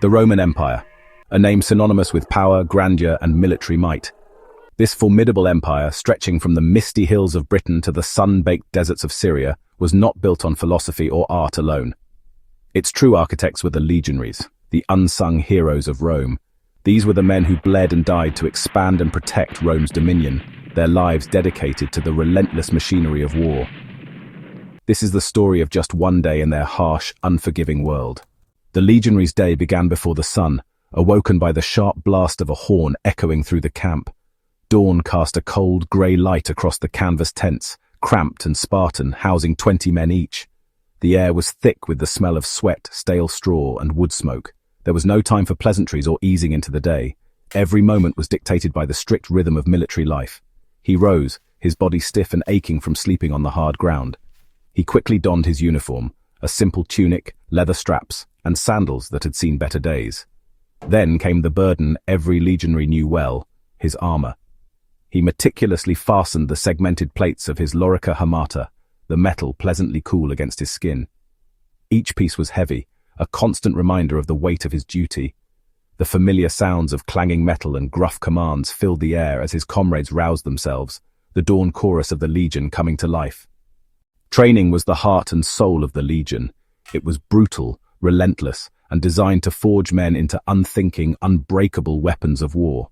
The Roman Empire, a name synonymous with power, grandeur, and military might. This formidable empire, stretching from the misty hills of Britain to the sun-baked deserts of Syria, was not built on philosophy or art alone. Its true architects were the legionaries, the unsung heroes of Rome. These were the men who bled and died to expand and protect Rome's dominion, their lives dedicated to the relentless machinery of war. This is the story of just one day in their harsh, unforgiving world. The legionaries' day began before the sun, awoken by the sharp blast of a horn echoing through the camp. Dawn cast a cold, grey light across the canvas tents, cramped and Spartan, housing 20 men each. The air was thick with the smell of sweat, stale straw, and wood smoke. There was no time for pleasantries or easing into the day. Every moment was dictated by the strict rhythm of military life. He rose, his body stiff and aching from sleeping on the hard ground. He quickly donned his uniform, a simple tunic, leather straps, and sandals that had seen better days. Then came the burden every legionary knew well, his armor. He meticulously fastened the segmented plates of his lorica hamata, the metal pleasantly cool against his skin. Each piece was heavy, a constant reminder of the weight of his duty. The familiar sounds of clanging metal and gruff commands filled the air as his comrades roused themselves, the dawn chorus of the legion coming to life. Training was the heart and soul of the legion. It was brutal, relentless, and designed to forge men into unthinking, unbreakable weapons of war.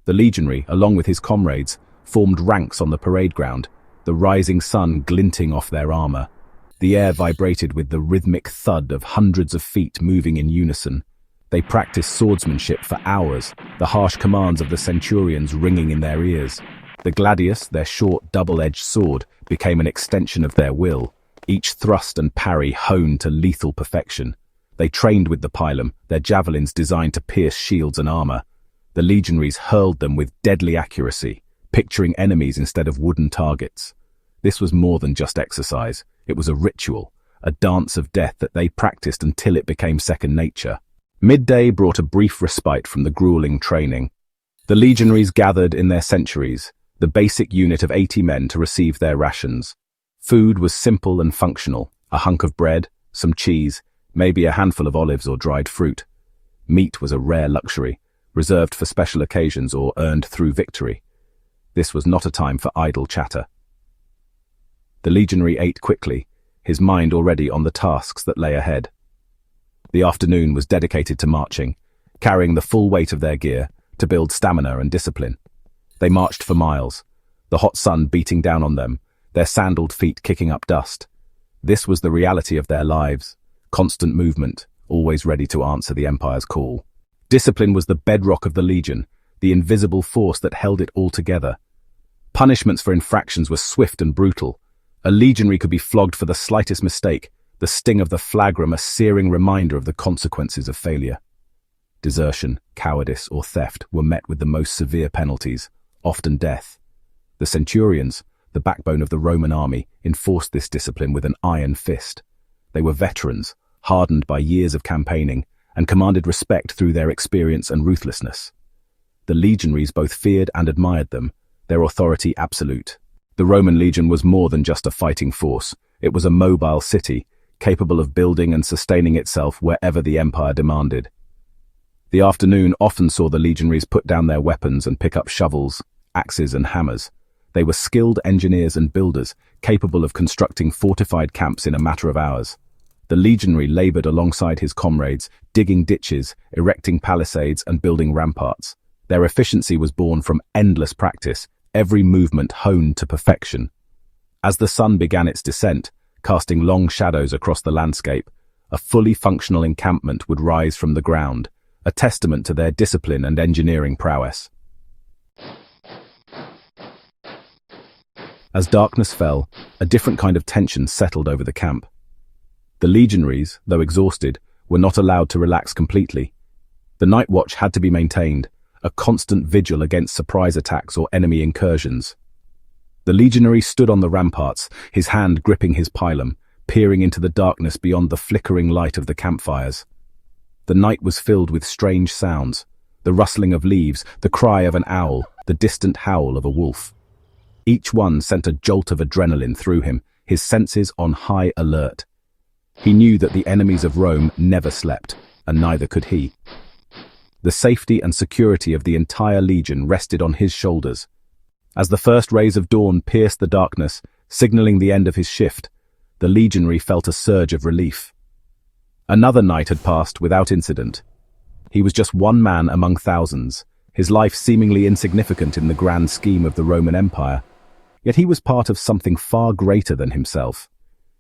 The legionary, along with his comrades, formed ranks on the parade ground, the rising sun glinting off their armor. The air vibrated with the rhythmic thud of hundreds of feet moving in unison. They practiced swordsmanship for hours, the harsh commands of the centurions ringing in their ears. The gladius, their short, double-edged sword, became an extension of their will, each thrust and parry honed to lethal perfection. They trained with the pilum, their javelins designed to pierce shields and armor. The legionaries hurled them with deadly accuracy, picturing enemies instead of wooden targets. This was more than just exercise. It was a ritual, a dance of death that they practiced until it became second nature. Midday brought a brief respite from the grueling training. The legionaries gathered in their centuries, the basic unit of 80 men to receive their rations. Food was simple and functional, a hunk of bread, some cheese, maybe a handful of olives or dried fruit. Meat was a rare luxury, reserved for special occasions or earned through victory. This was not a time for idle chatter. The legionary ate quickly, his mind already on the tasks that lay ahead. The afternoon was dedicated to marching, carrying the full weight of their gear to build stamina and discipline. They marched for miles, the hot sun beating down on them, their sandaled feet kicking up dust. This was the reality of their lives, constant movement, always ready to answer the Empire's call. Discipline was the bedrock of the Legion, the invisible force that held it all together. Punishments for infractions were swift and brutal. A legionary could be flogged for the slightest mistake, the sting of the flagrum a searing reminder of the consequences of failure. Desertion, cowardice, or theft were met with the most severe penalties, often death. The centurions, the backbone of the Roman army, enforced this discipline with an iron fist. They were veterans, hardened by years of campaigning, and commanded respect through their experience and ruthlessness. The legionaries both feared and admired them, their authority absolute. The Roman legion was more than just a fighting force. It was a mobile city, capable of building and sustaining itself wherever the empire demanded. The afternoon often saw the legionaries put down their weapons and pick up shovels, axes and hammers. They were skilled engineers and builders, capable of constructing fortified camps in a matter of hours. The legionary labored alongside his comrades, digging ditches, erecting palisades and building ramparts. Their efficiency was born from endless practice, every movement honed to perfection. As the sun began its descent, casting long shadows across the landscape, a fully functional encampment would rise from the ground, a testament to their discipline and engineering prowess. As darkness fell, a different kind of tension settled over the camp. The legionaries, though exhausted, were not allowed to relax completely. The night watch had to be maintained, a constant vigil against surprise attacks or enemy incursions. The legionary stood on the ramparts, his hand gripping his pilum, peering into the darkness beyond the flickering light of the campfires. The night was filled with strange sounds, the rustling of leaves, the cry of an owl, the distant howl of a wolf. Each one sent a jolt of adrenaline through him, his senses on high alert. He knew that the enemies of Rome never slept, and neither could he. The safety and security of the entire legion rested on his shoulders. As the first rays of dawn pierced the darkness, signaling the end of his shift, the legionary felt a surge of relief. Another night had passed without incident. He was just one man among thousands, his life seemingly insignificant in the grand scheme of the Roman Empire. Yet he was part of something far greater than himself.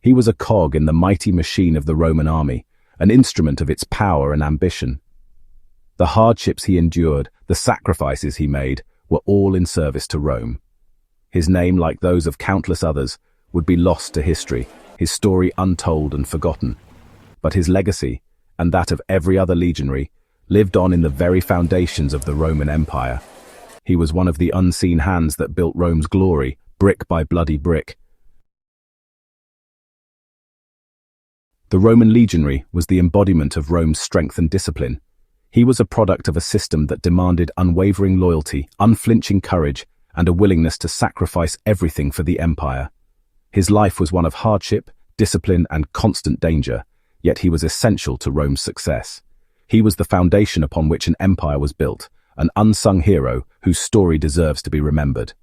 He was a cog in the mighty machine of the Roman army, an instrument of its power and ambition. The hardships he endured, the sacrifices he made, were all in service to Rome. His name, like those of countless others, would be lost to history, his story untold and forgotten. But his legacy, and that of every other legionary, lived on in the very foundations of the Roman Empire. He was one of the unseen hands that built Rome's glory, brick by bloody brick. The Roman legionary was the embodiment of Rome's strength and discipline. He was a product of a system that demanded unwavering loyalty, unflinching courage, and a willingness to sacrifice everything for the empire. His life was one of hardship, discipline, and constant danger, yet he was essential to Rome's success. He was the foundation upon which an empire was built, an unsung hero whose story deserves to be remembered.